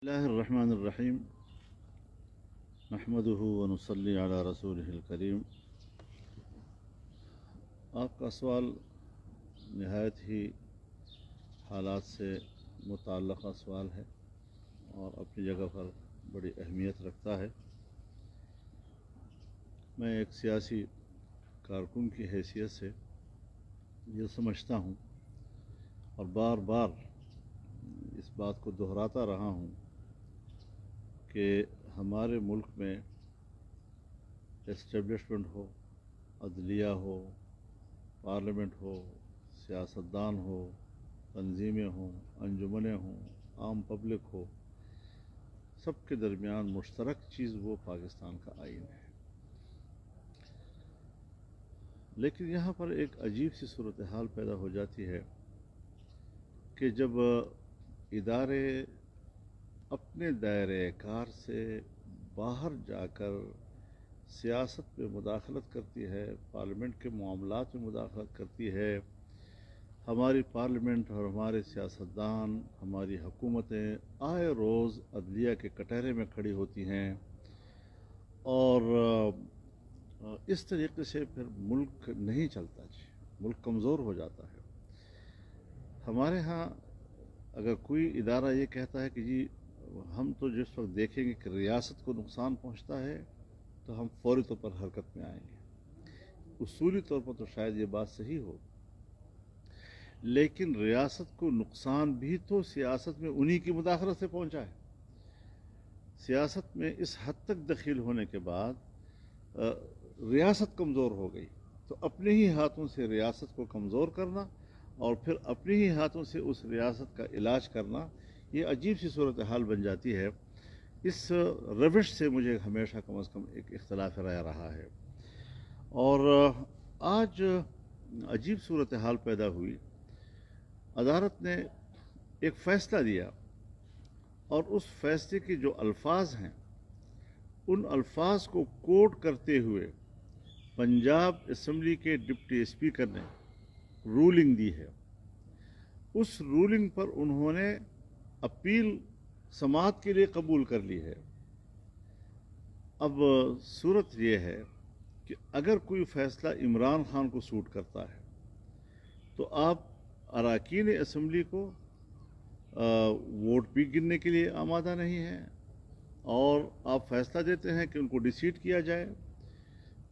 اللہ الرحمن الرحیم نحمدہ ونصلی علی رسولہ الکریم۔ آپ کا سوال نہایت ہی حالات سے متعلقہ سوال ہے اور اپنی جگہ پر بڑی اہمیت رکھتا ہے۔ میں ایک سیاسی کارکن کی حیثیت سے یہ سمجھتا ہوں اور بار بار اس بات کو دہراتا رہا ہوں کہ ہمارے ملک میں اسٹیبلشمنٹ ہو، عدلیہ ہو، پارلیمنٹ ہو، سیاستدان ہو، تنظیمیں ہوں، انجمنیں ہوں، عام پبلک ہو، سب کے درمیان مشترک چیز وہ پاکستان کا آئین ہے۔ لیکن یہاں پر ایک عجیب سی صورتحال پیدا ہو جاتی ہے کہ جب ادارے اپنے دائرۂ کار سے باہر جا کر سیاست میں مداخلت کرتی ہے، پارلیمنٹ کے معاملات میں مداخلت کرتی ہے، ہماری پارلیمنٹ اور ہمارے سیاستدان، ہماری حکومتیں آئے روز عدلیہ کے کٹہرے میں کھڑی ہوتی ہیں اور اس طریقے سے پھر ملک نہیں چلتا جی، ملک کمزور ہو جاتا ہے۔ ہمارے ہاں اگر کوئی ادارہ یہ کہتا ہے کہ جی ہم تو جس وقت دیکھیں گے کہ ریاست کو نقصان پہنچتا ہے تو ہم فوری طور پر حرکت میں آئیں گے، اصولی طور پر تو شاید یہ بات صحیح ہو، لیکن ریاست کو نقصان بھی تو سیاست میں انہی کی مداخلت سے پہنچا ہے۔ سیاست میں اس حد تک دخیل ہونے کے بعد ریاست کمزور ہو گئی تو اپنے ہی ہاتھوں سے ریاست کو کمزور کرنا اور پھر اپنے ہی ہاتھوں سے اس ریاست کا علاج کرنا، یہ عجیب سی صورتحال بن جاتی ہے۔ اس روش سے مجھے ہمیشہ کم از کم ایک اختلاف رائے رہا ہے اور آج عجیب صورتحال پیدا ہوئی۔ عدالت نے ایک فیصلہ دیا اور اس فیصلے کے جو الفاظ ہیں ان الفاظ کو کوٹ کرتے ہوئے پنجاب اسمبلی کے ڈپٹی اسپیکر نے رولنگ دی ہے۔ اس رولنگ پر انہوں نے اپیل سماعت کے لیے قبول کر لی ہے۔ اب صورت یہ ہے کہ اگر کوئی فیصلہ عمران خان کو سوٹ کرتا ہے تو آپ اراکین اسمبلی کو ووٹ بھی گننے کے لیے آمادہ نہیں ہیں اور آپ فیصلہ دیتے ہیں کہ ان کو ڈیسیٹ کیا جائے۔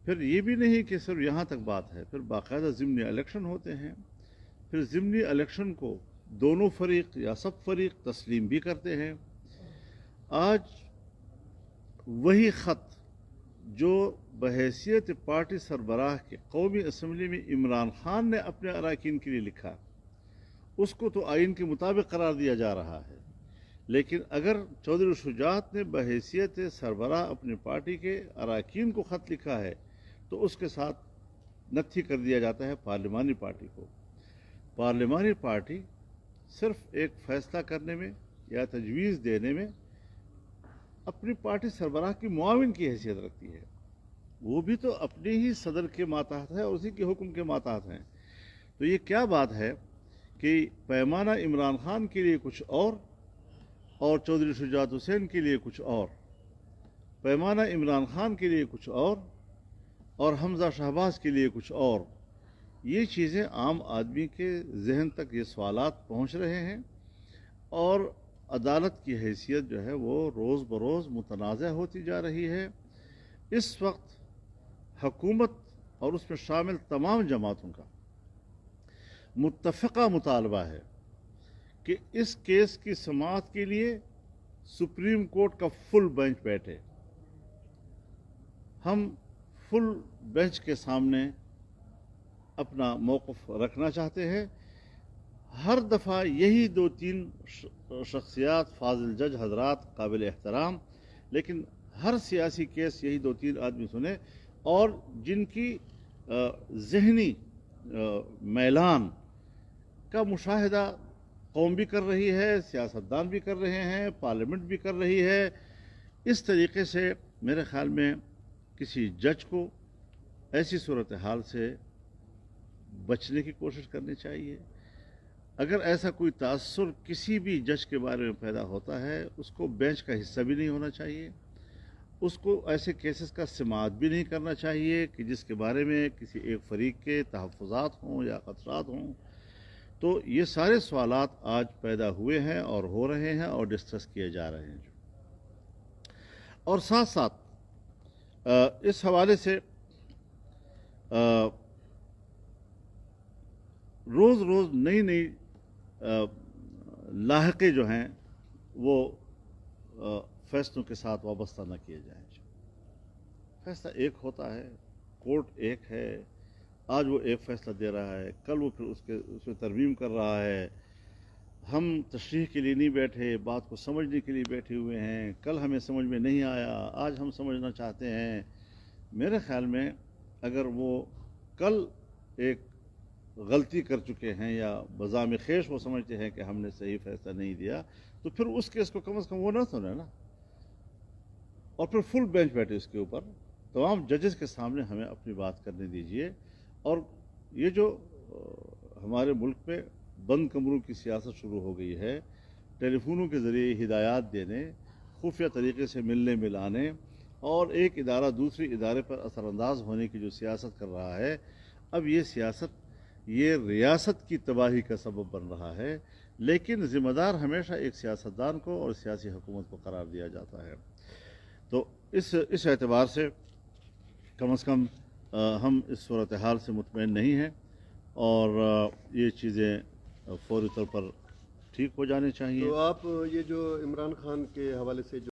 پھر یہ بھی نہیں کہ صرف یہاں تک بات ہے، پھر باقاعدہ ضمنی الیکشن ہوتے ہیں، پھر ضمنی الیکشن کو دونوں فریق یا سب فریق تسلیم بھی کرتے ہیں۔ آج وہی خط جو بحیثیت پارٹی سربراہ کے قومی اسمبلی میں عمران خان نے اپنے اراکین کے لیے لکھا، اس کو تو آئین کے مطابق قرار دیا جا رہا ہے، لیکن اگر چودھری شجاعت نے بحیثیت سربراہ اپنی پارٹی کے اراکین کو خط لکھا ہے تو اس کے ساتھ نتھی کر دیا جاتا ہے پارلیمانی پارٹی کو۔ پارلیمانی پارٹی صرف ایک فیصلہ کرنے میں یا تجویز دینے میں اپنی پارٹی سربراہ کی معاون کی حیثیت رکھتی ہے، وہ بھی تو اپنے ہی صدر کے ماتحت ہے اور اسی کے حکم کے ماتحت ہیں۔ تو یہ کیا بات ہے کہ پیمانہ عمران خان کے لیے کچھ اور چودھری شجاعت حسین کے لیے کچھ اور، پیمانہ عمران خان کے لیے کچھ اور حمزہ شہباز کے لیے کچھ اور۔ یہ چیزیں عام آدمی کے ذہن تک یہ سوالات پہنچ رہے ہیں اور عدالت کی حیثیت جو ہے وہ روز بروز متنازع ہوتی جا رہی ہے۔ اس وقت حکومت اور اس میں شامل تمام جماعتوں کا متفقہ مطالبہ ہے کہ اس کیس کی سماعت کے لیے سپریم کورٹ کا فل بینچ بیٹھے۔ ہم فل بینچ کے سامنے اپنا موقف رکھنا چاہتے ہیں۔ ہر دفعہ یہی دو تین شخصیات، فاضل جج حضرات قابل احترام، لیکن ہر سیاسی کیس یہی دو تین آدمی سنے اور جن کی ذہنی میلان کا مشاہدہ قوم بھی کر رہی ہے، سیاستدان بھی کر رہے ہیں، پارلیمنٹ بھی کر رہی ہے۔ اس طریقے سے میرے خیال میں کسی جج کو ایسی صورتحال سے بچنے کی کوشش کرنی چاہیے۔ اگر ایسا کوئی تاثر کسی بھی جج کے بارے میں پیدا ہوتا ہے اس کو بینچ کا حصہ بھی نہیں ہونا چاہیے، اس کو ایسے کیسز کا سماعت بھی نہیں کرنا چاہیے کہ جس کے بارے میں کسی ایک فریق کے تحفظات ہوں یا خدشات ہوں۔ تو یہ سارے سوالات آج پیدا ہوئے ہیں اور ہو رہے ہیں اور ڈسکس کیے جا رہے ہیں۔ اور ساتھ ساتھ اس حوالے سے روز روز نئی لاحقے جو ہیں وہ فیصلوں کے ساتھ وابستہ نہ کیے جائیں۔ فیصلہ ایک ہوتا ہے، کورٹ ایک ہے، آج وہ ایک فیصلہ دے رہا ہے، کل وہ پھر اس میں ترمیم کر رہا ہے۔ ہم تشریح کے لیے نہیں بیٹھے، بات کو سمجھنے کے لیے بیٹھے ہوئے ہیں، کل ہمیں سمجھ میں نہیں آیا، آج ہم سمجھنا چاہتے ہیں۔ میرے خیال میں اگر وہ کل ایک غلطی کر چکے ہیں یا بذام خیش وہ سمجھتے ہیں کہ ہم نے صحیح فیصلہ نہیں دیا، تو پھر اس کیس کو کم از کم وہ نہ سنیں نا، اور پھر فل بینچ بیٹھے اس کے اوپر تمام ججز کے سامنے ہمیں اپنی بات کرنے دیجئے۔ اور یہ جو ہمارے ملک میں بند کمروں کی سیاست شروع ہو گئی ہے، ٹیلی فونوں کے ذریعے ہدایات دینے، خفیہ طریقے سے ملنے ملانے اور ایک ادارہ دوسری ادارے پر اثر انداز ہونے کی جو سیاست کر رہا ہے، اب یہ سیاست یہ ریاست کی تباہی کا سبب بن رہا ہے۔ لیکن ذمہ دار ہمیشہ ایک سیاستدان کو اور سیاسی حکومت کو قرار دیا جاتا ہے۔ تو اس اعتبار سے کم از کم ہم اس صورتحال سے مطمئن نہیں ہیں اور یہ چیزیں فوری طور پر ٹھیک ہو جانے چاہیے۔ تو آپ یہ جو عمران خان کے حوالے سے